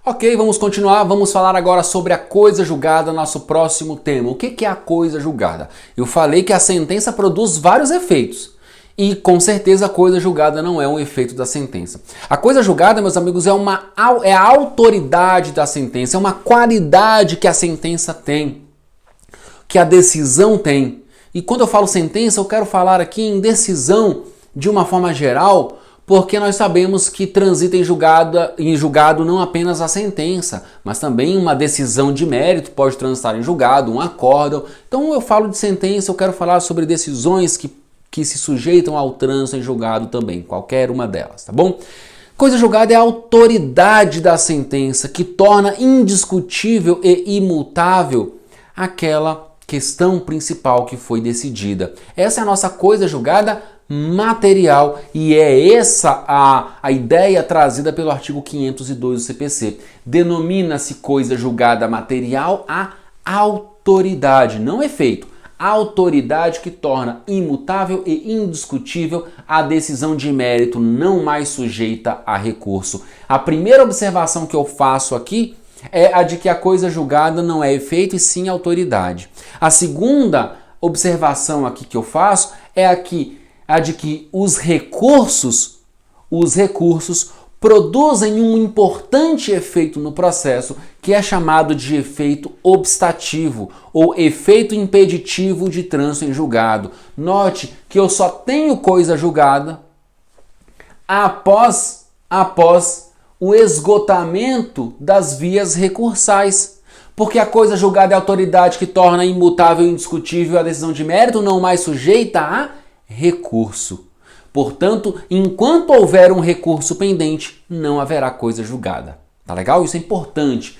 Ok, vamos continuar. Vamos falar agora sobre a coisa julgada, nosso próximo tema. O que é a coisa julgada? Eu falei que a sentença produz vários efeitos. E com certeza a coisa julgada não é um efeito da sentença. A coisa julgada, meus amigos, é a autoridade da sentença, é uma qualidade que a sentença tem, que a decisão tem. E quando eu falo sentença, eu quero falar aqui em decisão de uma forma geral, porque nós sabemos que transita em julgado não apenas a sentença, mas também uma decisão de mérito pode transitar em julgado, um acórdão. Então eu falo de sentença, eu quero falar sobre decisões que se sujeitam ao trânsito em julgado também, qualquer uma delas, tá bom? Coisa julgada é a autoridade da sentença que torna indiscutível e imutável aquela questão principal que foi decidida. Essa é a nossa coisa julgada material e é essa a ideia trazida pelo artigo 502 do CPC. Denomina-se coisa julgada material a autoridade, não efeito. A autoridade que torna imutável e indiscutível a decisão de mérito, não mais sujeita a recurso. A primeira observação que eu faço aqui é a de que a coisa julgada não é efeito e sim autoridade. A segunda observação aqui que eu faço é a de que os recursos produzem um importante efeito no processo que é chamado de efeito obstativo ou efeito impeditivo de trânsito em julgado. Note que eu só tenho coisa julgada após o esgotamento das vias recursais. Porque a coisa julgada é a autoridade que torna imutável e indiscutível a decisão de mérito, não mais sujeita a recurso. Portanto, enquanto houver um recurso pendente, não haverá coisa julgada. Tá legal? Isso é importante.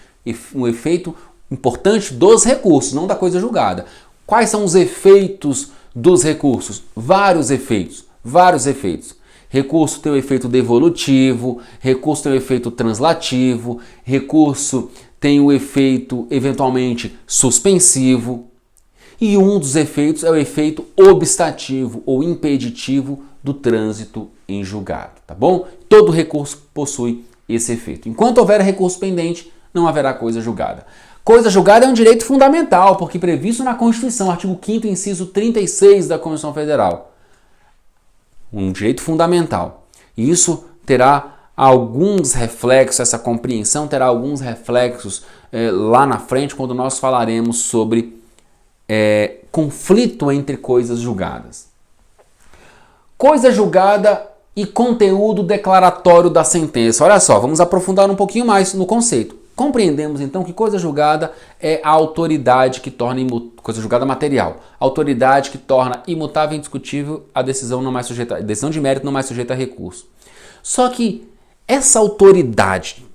Um efeito importante dos recursos, não da coisa julgada. Quais são os efeitos dos recursos? Vários efeitos. Recurso tem o efeito devolutivo, recurso tem o efeito translativo, recurso tem o efeito, eventualmente, suspensivo. E um dos efeitos é o efeito obstativo ou impeditivo do trânsito em julgado, tá bom? Todo recurso possui esse efeito. Enquanto houver recurso pendente, não haverá coisa julgada. Coisa julgada é um direito fundamental, porque previsto na Constituição, artigo 5º, inciso 36 da Constituição Federal. Um direito fundamental. E isso terá alguns reflexos, essa compreensão terá alguns reflexos lá na frente, quando nós falaremos sobre conflito entre coisas julgadas. Coisa julgada e conteúdo declaratório da sentença. Olha só, vamos aprofundar um pouquinho mais no conceito. Compreendemos então que coisa julgada é a autoridade que torna coisa julgada material, autoridade que torna imutável e indiscutível a decisão decisão de mérito não mais sujeita a recurso. Só que essa autoridade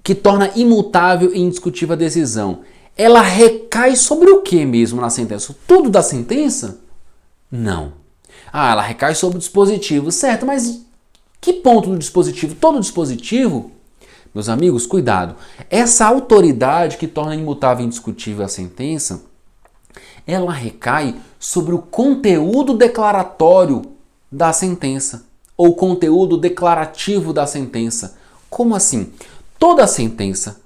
que torna imutável e indiscutível a decisão, ela recai sobre o que mesmo na sentença? Tudo da sentença? Não. Ela recai sobre o dispositivo, certo, mas que ponto do dispositivo? Todo o dispositivo? Meus amigos, cuidado. Essa autoridade que torna imutável e indiscutível a sentença, ela recai sobre o conteúdo declaratório da sentença, ou conteúdo declarativo da sentença. Como assim? Toda sentença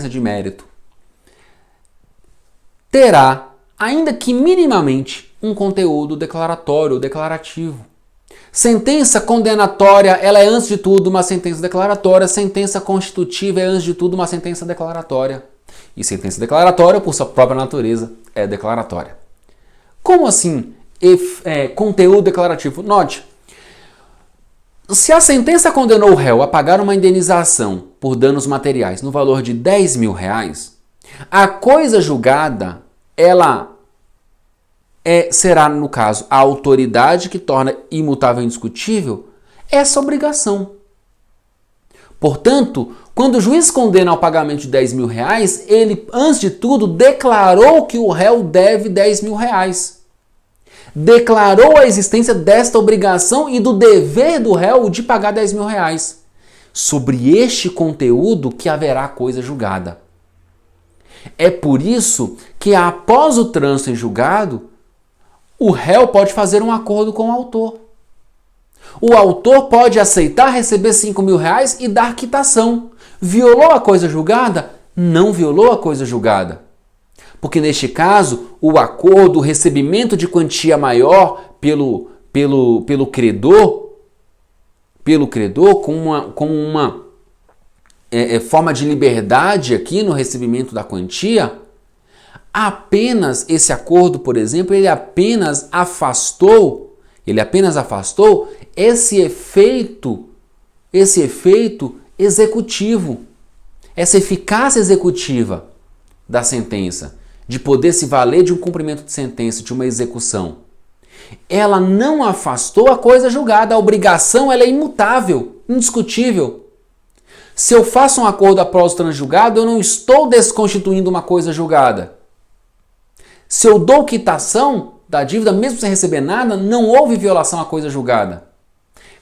de mérito, terá, ainda que minimamente, um conteúdo declaratório ou declarativo. Sentença condenatória, ela é antes de tudo uma sentença declaratória. Sentença constitutiva é antes de tudo uma sentença declaratória. E sentença declaratória, por sua própria natureza, é declaratória. Como assim conteúdo declarativo? Note, se a sentença condenou o réu a pagar uma indenização por danos materiais no valor de R$10.000, a coisa julgada, ela será, no caso, a autoridade que torna imutável e indiscutível essa obrigação. Portanto, quando o juiz condena ao pagamento de R$10.000, ele, antes de tudo, declarou que o réu deve R$10.000. Declarou a existência desta obrigação e do dever do réu de pagar R$10.000. Sobre este conteúdo que haverá coisa julgada. É por isso que, após o trânsito em julgado, o réu pode fazer um acordo com o autor. O autor pode aceitar receber R$ 5.000 e dar quitação. Violou a coisa julgada? Não violou a coisa julgada. Porque neste caso, o acordo, o recebimento de quantia maior pelo credor, com uma forma de liberdade aqui no recebimento da quantia, apenas esse acordo, por exemplo, ele apenas afastou esse efeito executivo, essa eficácia executiva da sentença, de poder se valer de um cumprimento de sentença, de uma execução. Ela não afastou a coisa julgada, a obrigação ela é imutável, indiscutível. Se eu faço um acordo após o transjulgado, eu não estou desconstituindo uma coisa julgada. Se eu dou quitação da dívida, mesmo sem receber nada, não houve violação à coisa julgada.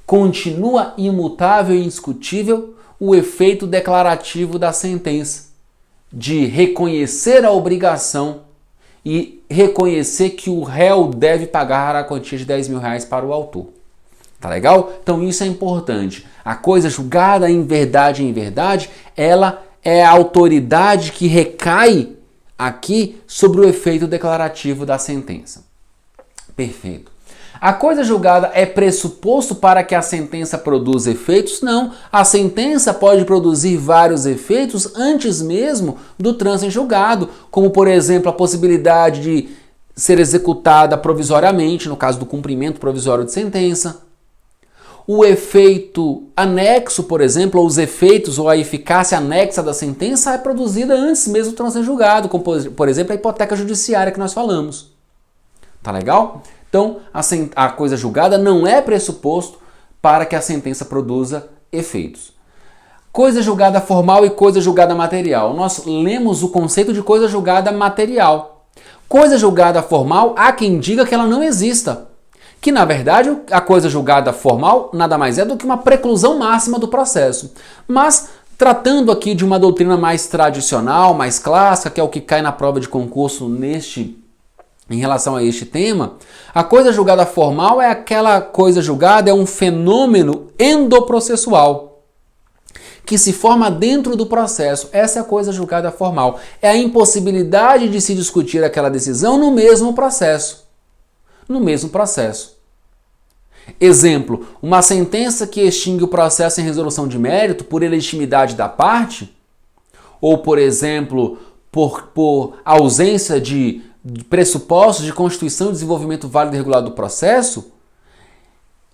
Continua imutável e indiscutível o efeito declarativo da sentença, de reconhecer a obrigação e reconhecer que o réu deve pagar a quantia de R$ 10.000 para o autor. Tá legal? Então isso é importante. A coisa julgada em verdade, ela é a autoridade que recai aqui sobre o efeito declarativo da sentença. Perfeito. A coisa julgada é pressuposto para que a sentença produza efeitos? Não. A sentença pode produzir vários efeitos antes mesmo do trânsito em julgado, como, por exemplo, a possibilidade de ser executada provisoriamente, no caso do cumprimento provisório de sentença. O efeito anexo, por exemplo, ou os efeitos ou a eficácia anexa da sentença é produzida antes mesmo do trânsito em julgado, como, por exemplo, a hipoteca judiciária que nós falamos. Tá legal? Então, a coisa julgada não é pressuposto para que a sentença produza efeitos. Coisa julgada formal e coisa julgada material. Nós lemos o conceito de coisa julgada material. Coisa julgada formal, há quem diga que ela não exista. Que, na verdade, a coisa julgada formal nada mais é do que uma preclusão máxima do processo. Mas, tratando aqui de uma doutrina mais tradicional, mais clássica, que é o que cai na prova de concurso em relação a este tema, a coisa julgada formal é aquela coisa julgada, é um fenômeno endoprocessual que se forma dentro do processo. Essa é a coisa julgada formal. É a impossibilidade de se discutir aquela decisão no mesmo processo. Exemplo, uma sentença que extingue o processo em resolução de mérito por ilegitimidade da parte, ou, por exemplo, por ausência de pressupostos de constituição e desenvolvimento válido e regular do processo,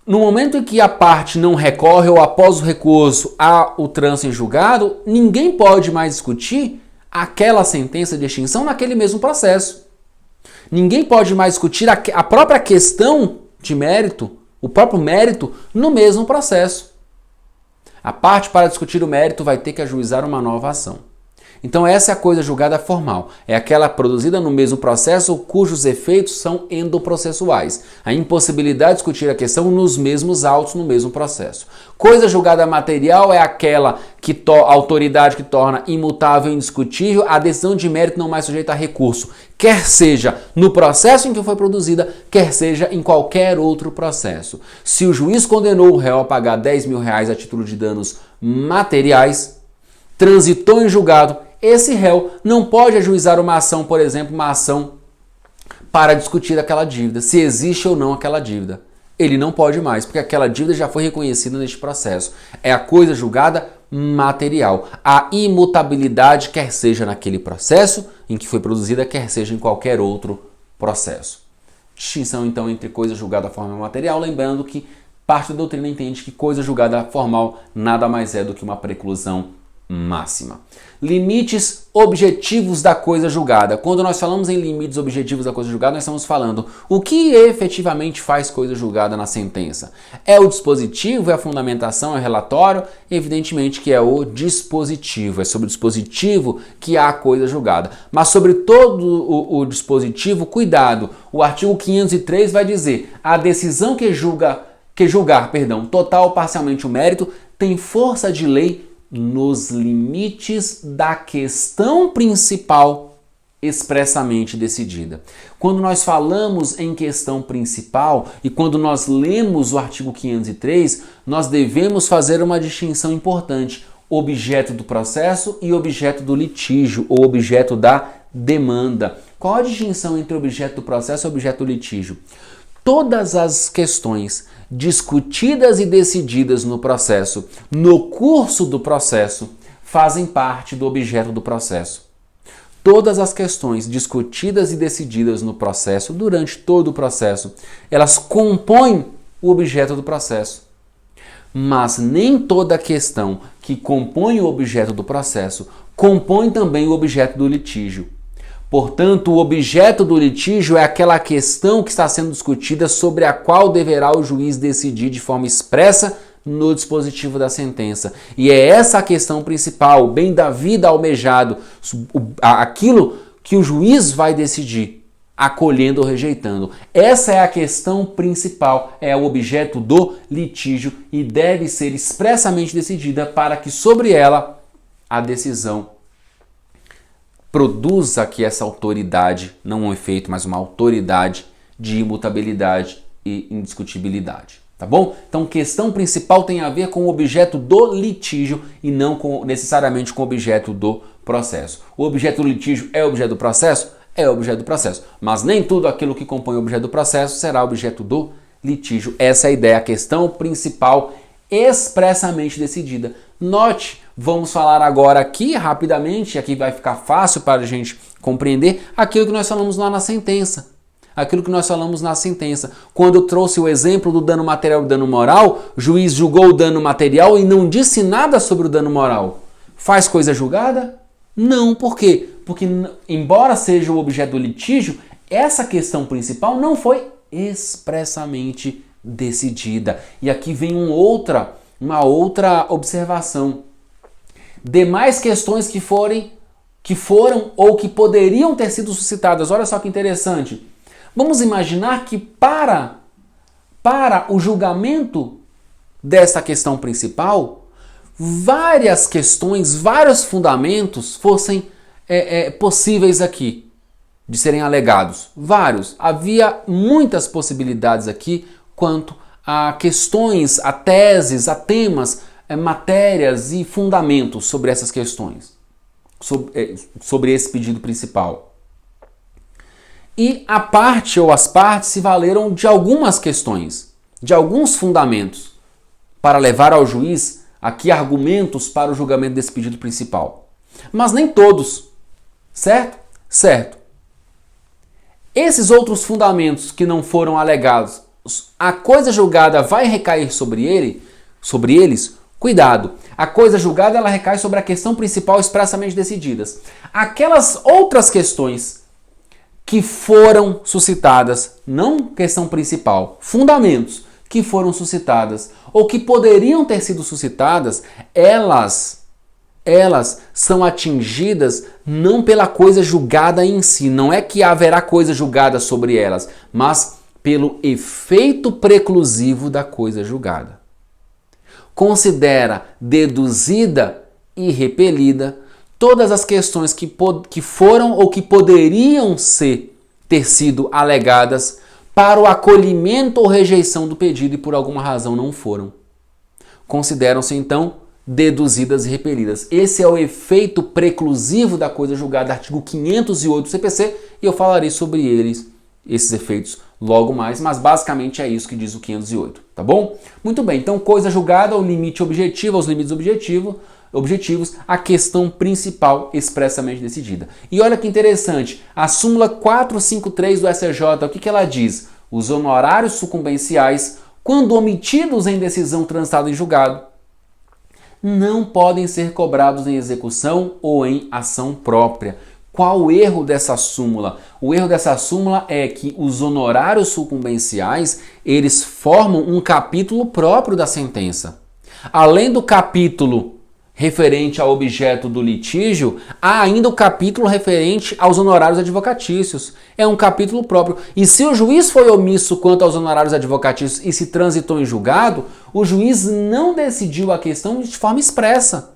no momento em que a parte não recorre ou após o recurso ao trânsito em julgado, ninguém pode mais discutir aquela sentença de extinção naquele mesmo processo. Ninguém pode mais discutir a própria questão de mérito, o próprio mérito, no mesmo processo. A parte, para discutir o mérito, vai ter que ajuizar uma nova ação. Então essa é a coisa julgada formal. É aquela produzida no mesmo processo cujos efeitos são endoprocessuais. A impossibilidade de discutir a questão nos mesmos autos, no mesmo processo. Coisa julgada material é aquela a autoridade que torna imutável e indiscutível a decisão de mérito não mais sujeita a recurso, quer seja no processo em que foi produzida, quer seja em qualquer outro processo. Se o juiz condenou o réu a pagar R$ 10.000 a título de danos materiais, transitou em julgado, esse réu não pode ajuizar uma ação, por exemplo, uma ação para discutir aquela dívida, se existe ou não aquela dívida. Ele não pode mais, porque aquela dívida já foi reconhecida neste processo. É a coisa julgada material. A imutabilidade, quer seja naquele processo em que foi produzida, quer seja em qualquer outro processo. Distinção, então, entre coisa julgada formal e material, lembrando que parte da doutrina entende que coisa julgada formal nada mais é do que uma preclusão máxima. Limites objetivos da coisa julgada. Quando nós falamos em limites objetivos da coisa julgada, nós estamos falando o que efetivamente faz coisa julgada na sentença. É o dispositivo, é a fundamentação, é o relatório? Evidentemente que é o dispositivo. É sobre o dispositivo que há a coisa julgada. Mas sobre todo o dispositivo, cuidado. O artigo 503 vai dizer: a decisão que julgar, total ou parcialmente o mérito tem força de lei nos limites da questão principal expressamente decidida. Quando nós falamos em questão principal e quando nós lemos o artigo 503, nós devemos fazer uma distinção importante: objeto do processo e objeto do litígio, ou objeto da demanda. Qual a distinção entre objeto do processo e objeto do litígio? Todas as questões discutidas e decididas no processo, no curso do processo, fazem parte do objeto do processo. Todas as questões discutidas e decididas no processo, durante todo o processo, elas compõem o objeto do processo. Mas nem toda questão que compõe o objeto do processo compõe também o objeto do litígio. Portanto, o objeto do litígio é aquela questão que está sendo discutida sobre a qual deverá o juiz decidir de forma expressa no dispositivo da sentença. E é essa a questão principal, o bem da vida almejado, aquilo que o juiz vai decidir, acolhendo ou rejeitando. Essa é a questão principal, é o objeto do litígio e deve ser expressamente decidida para que sobre ela a decisão produza aqui essa autoridade, não um efeito, mas uma autoridade de imutabilidade e indiscutibilidade. Tá bom? Então, questão principal tem a ver com o objeto do litígio e não necessariamente com o objeto do processo. O objeto do litígio é objeto do processo? É objeto do processo. Mas nem tudo aquilo que compõe o objeto do processo será objeto do litígio. Essa é a ideia, a questão principal expressamente decidida. Note, vamos falar agora aqui rapidamente, aqui vai ficar fácil para a gente compreender aquilo que nós falamos lá na sentença. Aquilo que nós falamos na sentença. Quando eu trouxe o exemplo do dano material e dano moral, o juiz julgou o dano material e não disse nada sobre o dano moral. Faz coisa julgada? Não, por quê? Porque, embora seja o objeto do litígio, essa questão principal não foi expressamente decidida. E aqui vem uma outra observação. Demais questões que foram ou que poderiam ter sido suscitadas. Olha só que interessante. Vamos imaginar que para o julgamento dessa questão principal, várias questões, vários fundamentos fossem possíveis aqui de serem alegados. Vários. Havia muitas possibilidades aqui quanto a questões, a teses, a temas, matérias e fundamentos sobre essas questões, sobre esse pedido principal. E a parte ou as partes se valeram de algumas questões, de alguns fundamentos, para levar ao juiz aqui argumentos para o julgamento desse pedido principal. Mas nem todos, certo? Certo. Esses outros fundamentos que não foram alegados, a coisa julgada vai recair sobre eles? Cuidado, a coisa julgada ela recai sobre a questão principal expressamente decididas. Aquelas outras questões que foram suscitadas, não questão principal, fundamentos que foram suscitadas ou que poderiam ter sido suscitadas, elas são atingidas não pela coisa julgada em si, não é que haverá coisa julgada sobre elas, mas pelo efeito preclusivo da coisa julgada. Considera deduzida e repelida todas as questões que foram ou que poderiam ter sido alegadas para o acolhimento ou rejeição do pedido e por alguma razão não foram. Consideram-se então deduzidas e repelidas. Esse é o efeito preclusivo da coisa julgada, artigo 508 do CPC, e eu falarei sobre esses efeitos logo mais, mas basicamente é isso que diz o 508, tá bom? Muito bem, então coisa julgada, o limite objetivo, os limites objetivos, a questão principal expressamente decidida. E olha que interessante, a súmula 453 do STJ, o que ela diz? Os honorários sucumbenciais, quando omitidos em decisão transitada em julgado, não podem ser cobrados em execução ou em ação própria. Qual o erro dessa súmula? O erro dessa súmula é que os honorários sucumbenciais, eles formam um capítulo próprio da sentença. Além do capítulo referente ao objeto do litígio, há ainda o capítulo referente aos honorários advocatícios. É um capítulo próprio. E se o juiz foi omisso quanto aos honorários advocatícios e se transitou em julgado, o juiz não decidiu a questão de forma expressa.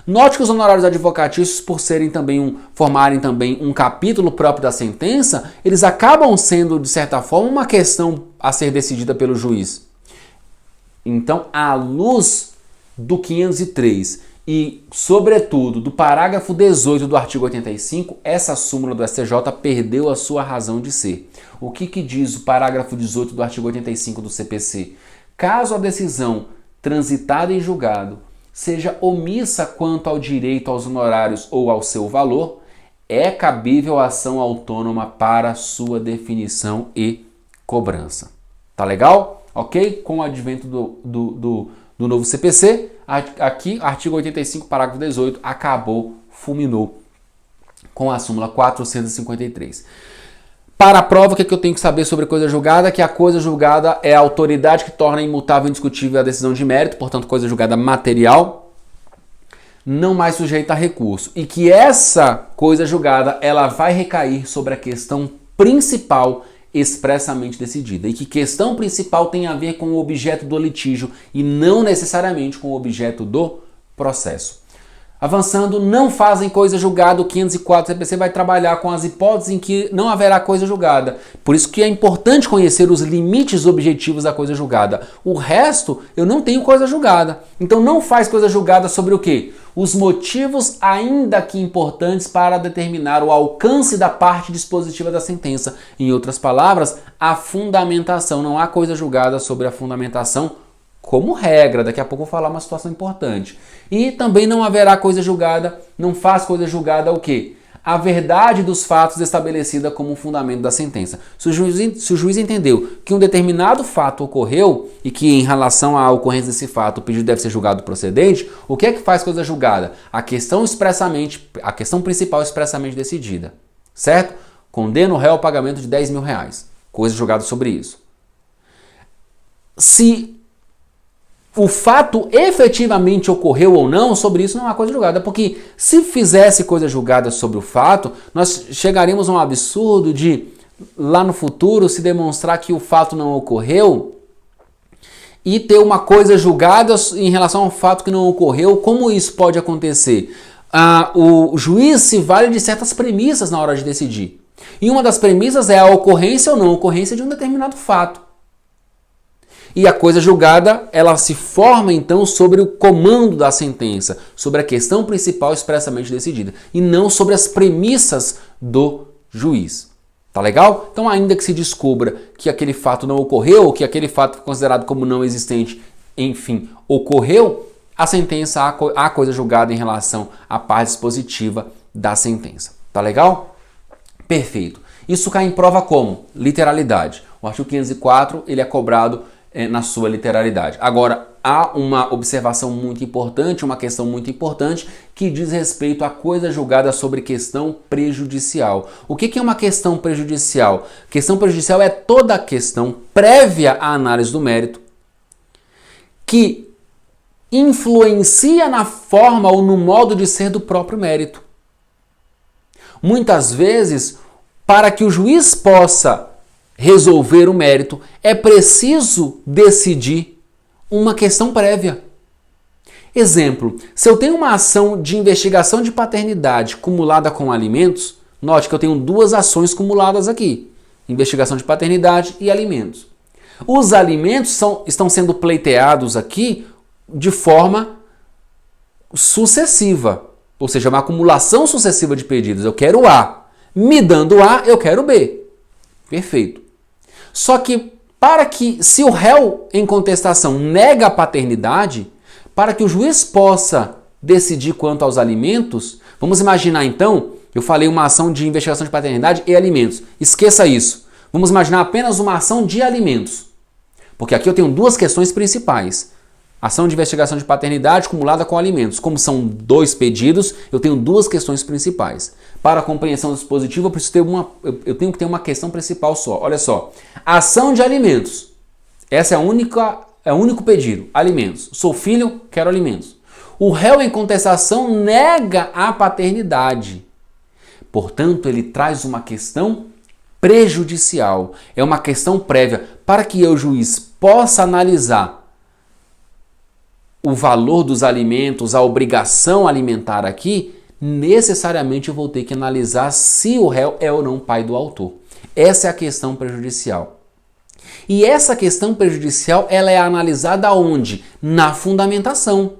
Note que os honorários advocatícios, por formarem também um capítulo próprio da sentença, eles acabam sendo, de certa forma, uma questão a ser decidida pelo juiz. Então, à luz do 503 e, sobretudo, do parágrafo 18 do artigo 85, essa súmula do STJ perdeu a sua razão de ser. O que diz o parágrafo 18 do artigo 85 do CPC? Caso a decisão transitada em julgado seja omissa quanto ao direito aos honorários ou ao seu valor, é cabível a ação autônoma para sua definição e cobrança. Tá legal? Ok? Com o advento do novo CPC, aqui, artigo 85, parágrafo 18, acabou, fulminou com a súmula 453. Para a prova, o que eu tenho que saber sobre coisa julgada? Que a coisa julgada é a autoridade que torna imutável e indiscutível a decisão de mérito, portanto, coisa julgada material, não mais sujeita a recurso. E que essa coisa julgada, ela vai recair sobre a questão principal expressamente decidida. E que questão principal tem a ver com o objeto do litígio e não necessariamente com o objeto do processo. Avançando, não fazem coisa julgada, o 504 CPC vai trabalhar com as hipóteses em que não haverá coisa julgada. Por isso que é importante conhecer os limites objetivos da coisa julgada. O resto, eu não tenho coisa julgada. Então não faz coisa julgada sobre o quê? Os motivos, ainda que importantes, para determinar o alcance da parte dispositiva da sentença. Em outras palavras, a fundamentação. Não há coisa julgada sobre a fundamentação como regra. Daqui a pouco eu vou falar uma situação importante. E também não haverá coisa julgada, não faz coisa julgada o quê? A verdade dos fatos estabelecida como fundamento da sentença. Se o juiz entendeu que um determinado fato ocorreu e que em relação à ocorrência desse fato o pedido deve ser julgado procedente, o que é que faz coisa julgada? A questão principal expressamente decidida, certo? Condena o réu ao pagamento de 10 mil reais. Coisa julgada sobre isso. Se o fato efetivamente ocorreu ou não, sobre isso não há coisa julgada, porque se fizesse coisa julgada sobre o fato, nós chegaríamos a um absurdo de, lá no futuro, se demonstrar que o fato não ocorreu e ter uma coisa julgada em relação ao fato que não ocorreu. Como isso pode acontecer? O juiz se vale de certas premissas na hora de decidir. E uma das premissas é a ocorrência ou não ocorrência de um determinado fato. E a coisa julgada, ela se forma então sobre o comando da sentença, sobre a questão principal expressamente decidida, e não sobre as premissas do juiz. Tá legal? Então, ainda que se descubra que aquele fato não ocorreu, ou que aquele fato foi considerado como não existente, enfim, ocorreu, a sentença, há coisa julgada em relação à parte dispositiva da sentença. Tá legal? Perfeito. Isso cai em prova como? Literalidade. O artigo 504, ele é cobrado na sua literalidade. Agora, há uma observação muito importante, uma questão muito importante que diz respeito à coisa julgada sobre questão prejudicial. O que é uma questão prejudicial? Questão prejudicial é toda a questão prévia à análise do mérito que influencia na forma ou no modo de ser do próprio mérito. Muitas vezes, para que o juiz possa resolver o mérito, é preciso decidir uma questão prévia. Exemplo, se eu tenho uma ação de investigação de paternidade cumulada com alimentos, note que eu tenho duas ações cumuladas aqui, investigação de paternidade e alimentos. Os alimentos estão sendo pleiteados aqui de forma sucessiva, ou seja, uma acumulação sucessiva de pedidos. Eu quero A, me dando A, eu quero B. Perfeito. Só que se o réu em contestação nega a paternidade, para que o juiz possa decidir quanto aos alimentos, vamos imaginar então, eu falei uma ação de investigação de paternidade e alimentos. Esqueça isso. Vamos imaginar apenas uma ação de alimentos. Porque aqui eu tenho duas questões principais. Ação de investigação de paternidade acumulada com alimentos. Como são dois pedidos, eu tenho duas questões principais. Para a compreensão do dispositivo, eu tenho que ter uma questão principal só. Olha só. Ação de alimentos. Essa é o único pedido. Alimentos. Sou filho, quero alimentos. O réu em contestação nega a paternidade. Portanto, ele traz uma questão prejudicial. É uma questão prévia para que eu, juiz, possa analisar o valor dos alimentos, a obrigação alimentar aqui, necessariamente eu vou ter que analisar se o réu é ou não pai do autor. Essa é a questão prejudicial. E essa questão prejudicial, ela é analisada onde? Na fundamentação.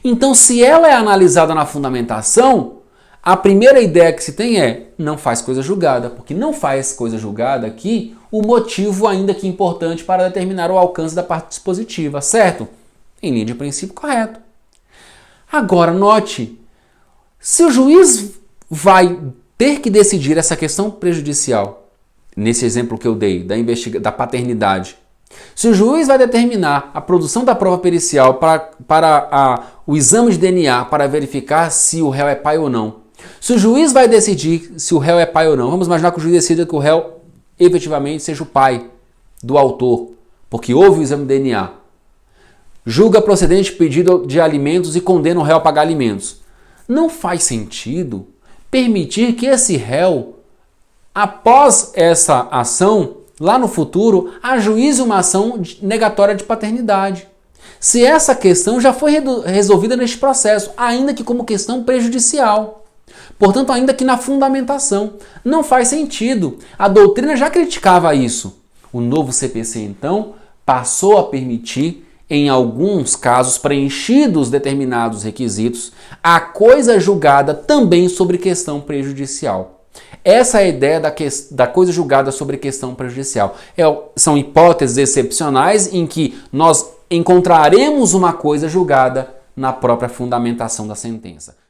Então, se ela é analisada na fundamentação, a primeira ideia que se tem é, não faz coisa julgada, porque não faz coisa julgada aqui o motivo ainda que importante para determinar o alcance da parte dispositiva, certo? Em linha de princípio, correto. Agora, note, se o juiz vai ter que decidir essa questão prejudicial, nesse exemplo que eu dei, da paternidade, se o juiz vai determinar a produção da prova pericial para o exame de DNA para verificar se o réu é pai ou não, se o juiz vai decidir se o réu é pai ou não, vamos imaginar que o juiz decida que o réu efetivamente seja o pai do autor, porque houve o exame de DNA, julga procedente pedido de alimentos e condena o réu a pagar alimentos. Não faz sentido permitir que esse réu, após essa ação, lá no futuro, ajuize uma ação negatória de paternidade. Se essa questão já foi resolvida neste processo, ainda que como questão prejudicial. Portanto, ainda que na fundamentação. Não faz sentido. A doutrina já criticava isso. O novo CPC, então, passou a permitir, em alguns casos preenchidos determinados requisitos, a coisa julgada também sobre questão prejudicial. Essa é a ideia da coisa julgada sobre questão prejudicial. São hipóteses excepcionais em que nós encontraremos uma coisa julgada na própria fundamentação da sentença.